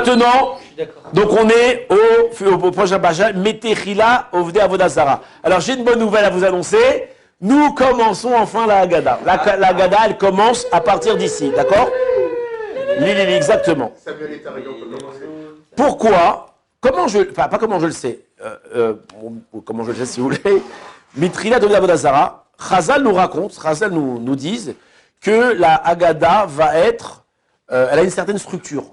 Maintenant, donc on est au prochain passage, Metechila Ovde Avodazara. Alors j'ai une bonne nouvelle à vous annoncer. Nous commençons enfin la Haggadah. La Haggadah, elle commence à partir d'ici, d'accord? Lili, exactement. Pourquoi? Comment je... Enfin, pas comment je le sais. Comment je le sais, si vous voulez. Mitrila Ovde Avodazara. Chazal nous raconte, Chazal nous disent que la Haggadah va être... elle a une certaine structure.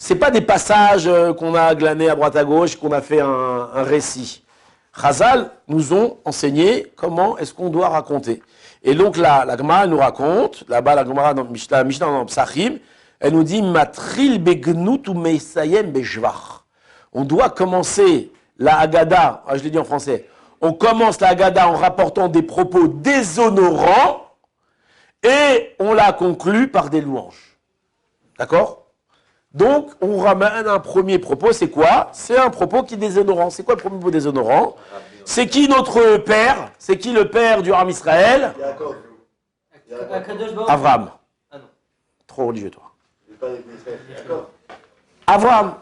Ce n'est pas des passages qu'on a glanés à droite à gauche, qu'on a fait un récit. Chazal nous ont enseigné comment est-ce qu'on doit raconter. Et donc la Gemara nous raconte, là-bas la Gemara dans Mishnah dans Psachim, elle nous dit Matril begnut ou meisayem bejvach. On doit commencer la Haggadah, je l'ai dit en français, on commence la Haggadah en rapportant des propos déshonorants et on la conclut par des louanges. D'accord? Donc, on ramène un premier propos, c'est quoi? C'est un propos qui est déshonorant. C'est quoi le premier propos déshonorant? C'est qui notre père? C'est qui le père du Ham Israël? Avraham. Trop religieux, toi. Avraham.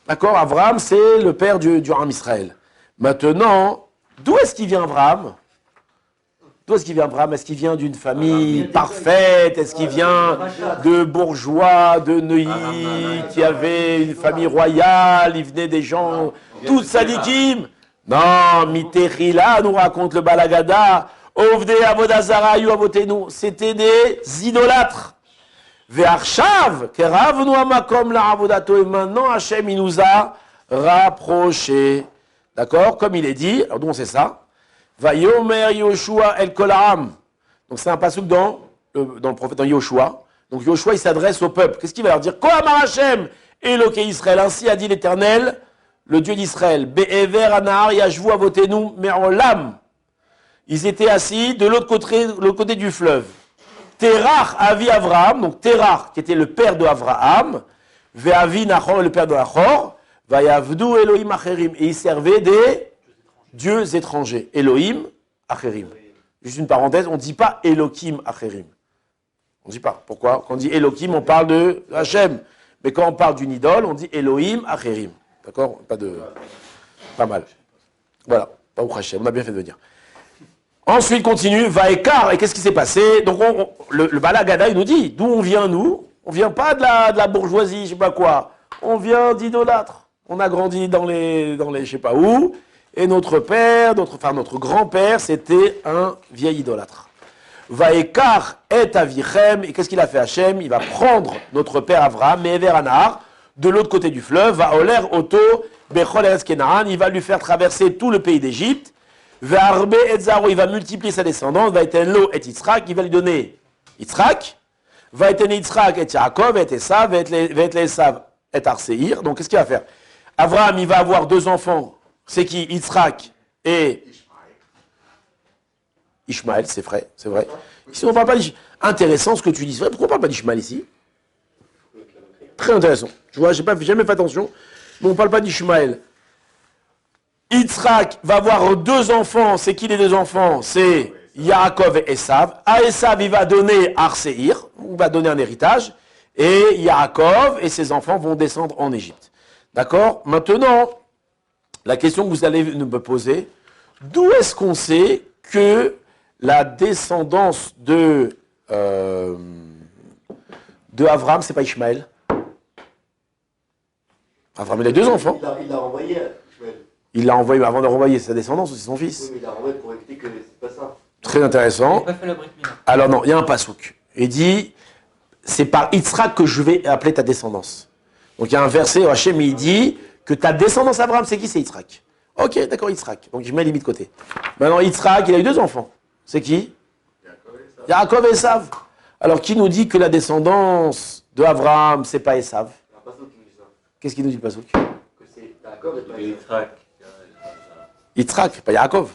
D'accord? Avraham, c'est le père du Ham Israël. Maintenant, d'où est-ce qu'il vient Avraham? D'où est-ce qu'il vient Abraham? Est-ce qu'il vient d'une famille parfaite? Est-ce qu'il vient de bourgeois, de Neuilly, qui avait une famille royale? Il venait des gens, tous sadikim? Non, Mitechila nous raconte le Balagada. Ovde Avodazara yu avotenu. C'était des idolâtres. Ve'arshav, keravnu amakom la avodato. Et maintenant, Hachem, il nous a rapprochés. D'accord? Comme il est dit, alors d'où on sait ça? Vayomer Yoshua el Kolam. Donc c'est un pasuk dans le prophète, dans Yoshua. Donc Yoshua, il s'adresse au peuple. Qu'est-ce qu'il va leur dire? Kohamar Hashem, Eloké Israël. Ainsi a dit l'Éternel, le Dieu d'Israël. Be'ever anahar yashvu avotenu me'olam. Ils étaient assis de l'autre côté du fleuve. Terach avi Avraham, donc Terach, qui était le père de Avraham, Ve'avi Nachor, le père de Nachor, Vayavdu Elohim acherim. Et ils servaient des dieux étrangers. Elohim, Acherim. Juste une parenthèse, on ne dit pas Elohim, Acherim. On ne dit pas. Pourquoi? Quand on dit Elohim, on parle de Hachem. Mais quand on parle d'une idole, on dit Elohim, Acherim. D'accord? Pas mal. Voilà. Pas au Hachem. On a bien fait de venir. Ensuite, continue. Vaekar. Et qu'est-ce qui s'est passé? Donc, le Balagada, il nous dit d'où on vient, nous? On ne vient pas de la bourgeoisie, je ne sais pas quoi. On vient d'idolâtres. On a grandi dans les je ne sais pas où. Et notre père, notre grand-père, c'était un vieil idolâtre. Vaekar et avichem. Et qu'est-ce qu'il a fait Hachem? Il va prendre notre père Avraham, Me'ever Anahar, de l'autre côté du fleuve, va oler oto bechol eretz Kenaan. Il va lui faire traverser tout le pays d'Égypte. Ve'arbe et zaro. Il va multiplier sa descendance. Va etenlo et Yitzhak. Il va lui donner Yitzhak. Va etenlo Yitzhak et Yaakov et Esav. Va etenlo Esav et Arseir. Donc qu'est-ce qu'il va faire? Avraham, il va avoir deux enfants. C'est qui? Yitzhak et Ishmaël, c'est vrai, c'est vrai. Ici, on ne parle pas d'Ishmaël. Intéressant ce que tu dis. Pourquoi on ne parle pas d'Ishmaël ici? Très intéressant. Tu vois, je n'ai jamais fait attention, mais on ne parle pas d'Ishmaël. Yitzhak va avoir deux enfants. C'est qui les deux enfants? C'est Yaakov et Esav. À Esav, il va donner Arseir, il va donner un héritage, et Yaakov et ses enfants vont descendre en Égypte. D'accord? Maintenant, la question que vous allez me poser, d'où est-ce qu'on sait que la descendance de Avraham, c'est pas Ishmaël? Avraham, il a deux enfants. Il l'a renvoyé, Ishmaël. Il l'a envoyé avant de renvoyer sa descendance, c'est son fils. Oui, mais il l'a renvoyé pour éviter que c'est pas ça. Très intéressant. Il n'a pas fait la brique. Alors non, il y a un pasouk. Il dit, c'est par Yitzhak que je vais appeler ta descendance. Donc il y a un verset, Hachem, il dit que ta descendance Abraham, c'est qui? C'est Yitzhak. Ok, d'accord, Yitzhak. Donc je mets les mis de côté. Maintenant, Yitzhak, il a eu deux enfants. C'est qui? Yaakov et Esav. Alors qui nous dit que la descendance de Abraham, c'est pas Esav? Qu'est-ce qu'il nous dit le pasouk? Que c'est Yaakov et pas Yitzhak. Yitzhak, pas Yaakov.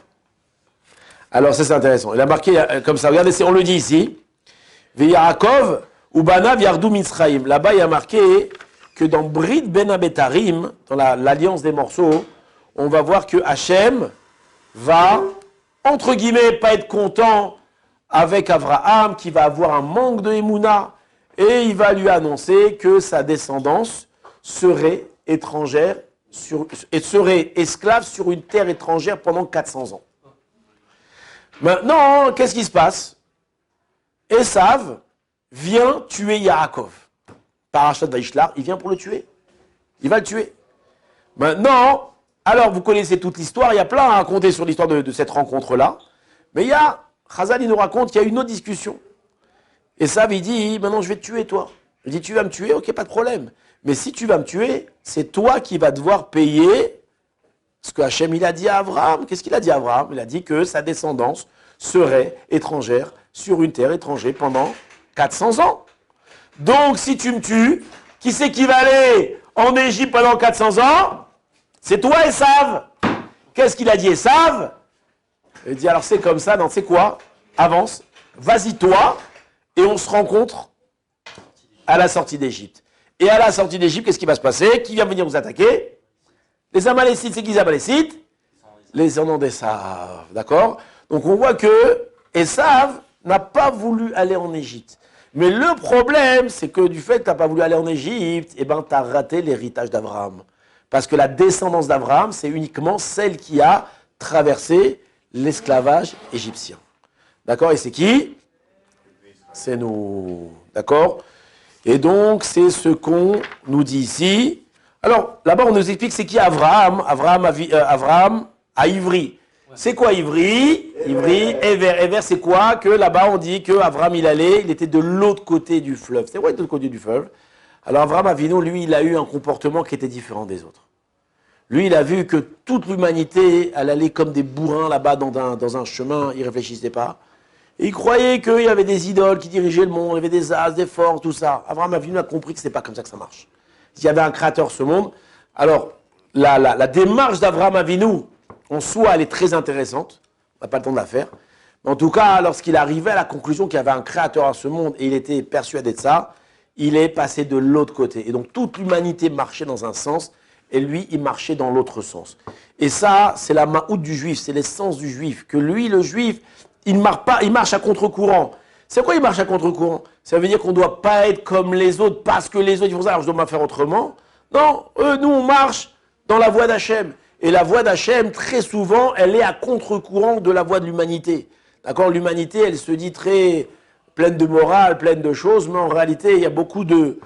Alors ça c'est intéressant. Il a marqué comme ça. Regardez, on le dit ici. Yaakov ou Banav Yardou Mitzraïm. Là-bas, il y a marqué que dans Brit Ben Abetarim, dans l'alliance des morceaux, on va voir que Hachem va, entre guillemets, pas être content avec Avraham, qui va avoir un manque de Emouna, et il va lui annoncer que sa descendance serait étrangère et serait esclave sur une terre étrangère pendant 400 ans. Maintenant, qu'est-ce qui se passe? Esav vient tuer Yaakov. Parashat Vaishlar, il vient pour le tuer. Il va le tuer. Maintenant, alors vous connaissez toute l'histoire, il y a plein à raconter sur l'histoire de cette rencontre-là. Mais il y a, Chazal, il nous raconte qu'il y a une autre discussion. Esav, il dit, maintenant je vais te tuer toi. Il dit, tu vas me tuer, ok, pas de problème. Mais si tu vas me tuer, c'est toi qui vas devoir payer ce que Hachem il a dit à Abraham. Qu'est-ce qu'il a dit à Abraham? Il a dit que sa descendance serait étrangère sur une terre étrangère pendant 400 ans. Donc si tu me tues, qui c'est qui va aller en Égypte pendant 400 ans? C'est toi, Esav. Qu'est-ce qu'il a dit, Esav? Il dit, alors c'est comme ça, non, c'est quoi? Avance, vas-y toi, et on se rencontre à la sortie d'Égypte. Et à la sortie d'Égypte, qu'est-ce qui va se passer? Qui vient venir vous attaquer? Les Amalécites, c'est qui les Amalécites? Les descendants d'Esav, d'accord? Donc on voit que Esav n'a pas voulu aller en Égypte. Mais le problème, c'est que du fait que tu n'as pas voulu aller en Égypte, eh ben, tu as raté l'héritage d'Abraham. Parce que la descendance d'Abraham, c'est uniquement celle qui a traversé l'esclavage égyptien. D'accord? Et c'est qui? C'est nous. D'accord? Et donc, c'est ce qu'on nous dit ici. Alors, là-bas, on nous explique c'est qui Abraham? Abraham à Ivry. C'est quoi Ivry? Ivry, Ever. Ever, c'est quoi? Que là-bas, on dit qu'Abraham, il était de l'autre côté du fleuve. C'est vrai, de l'autre côté du fleuve. Alors, Abraham Avinu, lui, il a eu un comportement qui était différent des autres. Lui, il a vu que toute l'humanité, elle allait comme des bourrins là-bas dans un chemin, il ne réfléchissait pas. Et il croyait qu'il y avait des idoles qui dirigeaient le monde, il y avait des as, des forts, tout ça. Abraham Avinu a compris que ce n'est pas comme ça que ça marche. Il y avait un créateur ce monde. Alors, la démarche d'Abraham Avinu, en soi, elle est très intéressante. On n'a pas le temps de la faire. Mais en tout cas, lorsqu'il arrivait à la conclusion qu'il y avait un créateur à ce monde et il était persuadé de ça, il est passé de l'autre côté. Et donc, toute l'humanité marchait dans un sens et lui, il marchait dans l'autre sens. Et ça, c'est la maout du juif, c'est l'essence du juif. Que lui, le juif, il marche à contre-courant. C'est quoi il marche à contre-courant? Ça veut dire qu'on ne doit pas être comme les autres parce que les autres font ça, alors je dois m'en faire autrement. Non, nous, on marche dans la voie d'Hachem. Et la voie d'Hachem, très souvent, elle est à contre-courant de la voie de l'humanité. D'accord? L'humanité, elle se dit très pleine de morale, pleine de choses, mais en réalité, il y a beaucoup de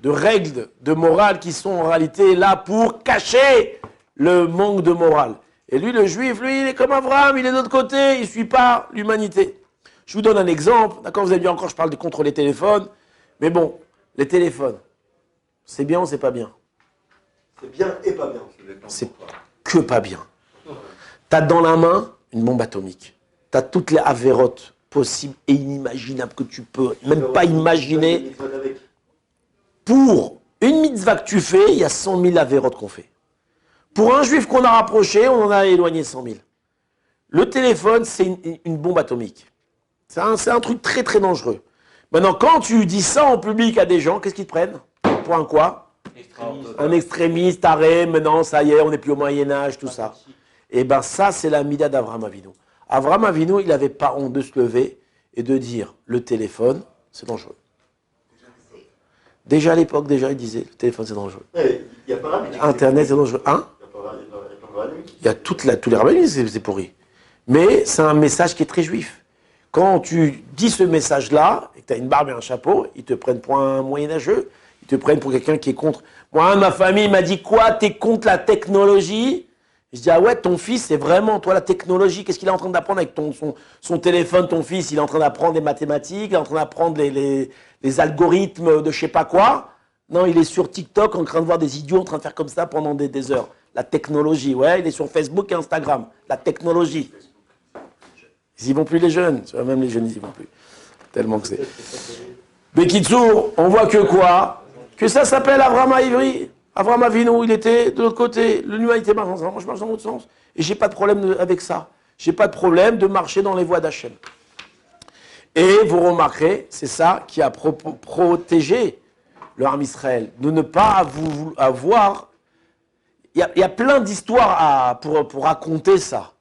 règles de morale qui sont en réalité là pour cacher le manque de morale. Et lui, le juif, lui, il est comme Abraham, il est de l'autre côté, il ne suit pas l'humanité. Je vous donne un exemple. D'accord, vous avez vu encore, je parle de contre les téléphones. Mais bon, les téléphones, c'est bien ou c'est pas bien? C'est bien et pas bien. C'est que pas bien. Tu as dans la main une bombe atomique. Tu as toutes les avérotes possibles et inimaginables que tu peux même pas imaginer. Pour une mitzvah que tu fais, il y a 100 000 avérotes qu'on fait. Pour un juif qu'on a rapproché, on en a éloigné 100 000. Le téléphone, c'est une bombe atomique. C'est un truc très très dangereux. Maintenant, quand tu dis ça en public à des gens, qu'est-ce qu'ils te prennent? Pour un quoi? Un extrémiste, taré, maintenant ça y est, on n'est plus au Moyen-Âge, tout ça. Et bien ça, c'est la mida d'Avraham Avinu. Avraham Avinu, il n'avait pas honte de se lever et de dire le téléphone, c'est dangereux. Déjà à l'époque, il disait le téléphone, c'est dangereux. Internet, c'est dangereux. Hein? Il y a tous les rabbins, c'est pourri. Mais c'est un message qui est très juif. Quand tu dis ce message-là, et que tu as une barbe et un chapeau, ils te prennent pour un moyenâgeux, ils te prennent pour quelqu'un qui est contre. Moi, ma famille m'a dit quoi? T'es contre la technologie? Je dis, ah ouais, ton fils, c'est vraiment, toi, la technologie. Qu'est-ce qu'il est en train d'apprendre avec son téléphone, ton fils? Il est en train d'apprendre des mathématiques, il est en train d'apprendre les algorithmes de je sais pas quoi. Non, il est sur TikTok en train de voir des idiots en train de faire comme ça pendant des heures. La technologie, ouais, il est sur Facebook et Instagram. La technologie. Ils y vont plus les jeunes. Même les jeunes, ils y vont plus. Tellement que c'est. Bekitsour, on voit que quoi? Que ça s'appelle Avraham Ivry. Avraham Avinu, il était de l'autre côté. L'humanité marche ensemble. Moi, je marche dans l'autre sens. Et j'ai pas de problème avec ça. J'ai pas de problème de marcher dans les voies d'Hachem. Et vous remarquerez, c'est ça qui a protégé le Ham Israël. De ne pas avoir. Il y a plein d'histoires pour raconter ça.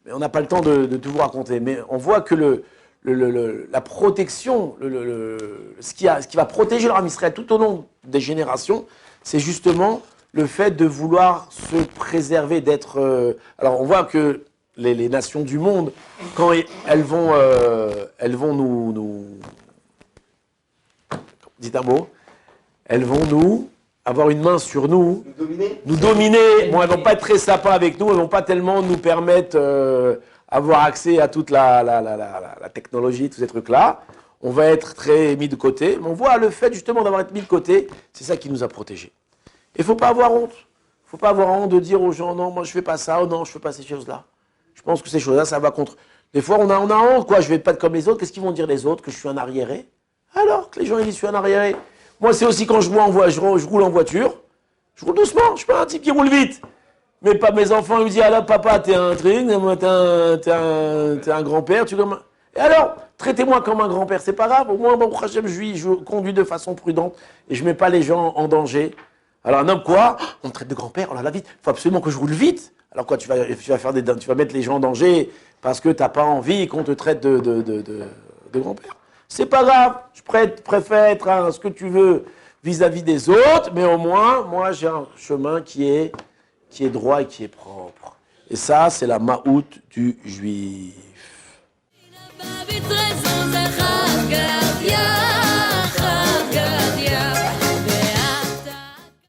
Mais on n'a pas le temps de tout vous raconter. Mais on voit que la protection, ce qui va protéger le Ham Israël tout au long des générations, c'est justement le fait de vouloir se préserver, d'être... alors on voit que les nations du monde, quand elles vont nous... Dites un mot. Elles vont nous avoir une main sur nous. Nous dominer. Bon, elles vont pas être très sympas avec nous, elles vont pas tellement nous permettre avoir accès à toute la technologie, tous ces trucs-là. On va être très mis de côté. Mais on voit le fait justement d'avoir été mis de côté, c'est ça qui nous a protégés. Et il ne faut pas avoir honte. Il ne faut pas avoir honte de dire aux gens, non, moi je ne fais pas ça, ou non, je ne fais pas ces choses-là. Je pense que ces choses-là, ça va contre... Des fois, on a honte, quoi. Je ne vais pas être comme les autres. Qu'est-ce qu'ils vont dire les autres? Que je suis un arriéré? Alors que les gens, ils disent, je suis un arriéré. Moi, c'est aussi quand je roule en voiture. Je roule doucement. Je ne suis pas un type qui roule vite. Mais pas mes enfants, ils me disent, ah là, papa, t'es un truc, t'es un grand-père. Et alors, traitez-moi comme un grand-père, c'est pas grave. Au moins, bon, je conduis de façon prudente et je ne mets pas les gens en danger. Alors un homme, quoi? On me traite de grand-père, oh là là, vite. Il faut absolument que je roule vite. Alors quoi, tu vas mettre les gens en danger parce que tu n'as pas envie qu'on te traite de grand-père. C'est pas grave, je préfère être ce que tu veux vis-à-vis des autres, mais au moins, moi, j'ai un chemin qui est droit et qui est propre. Et ça, c'est la maout du juif.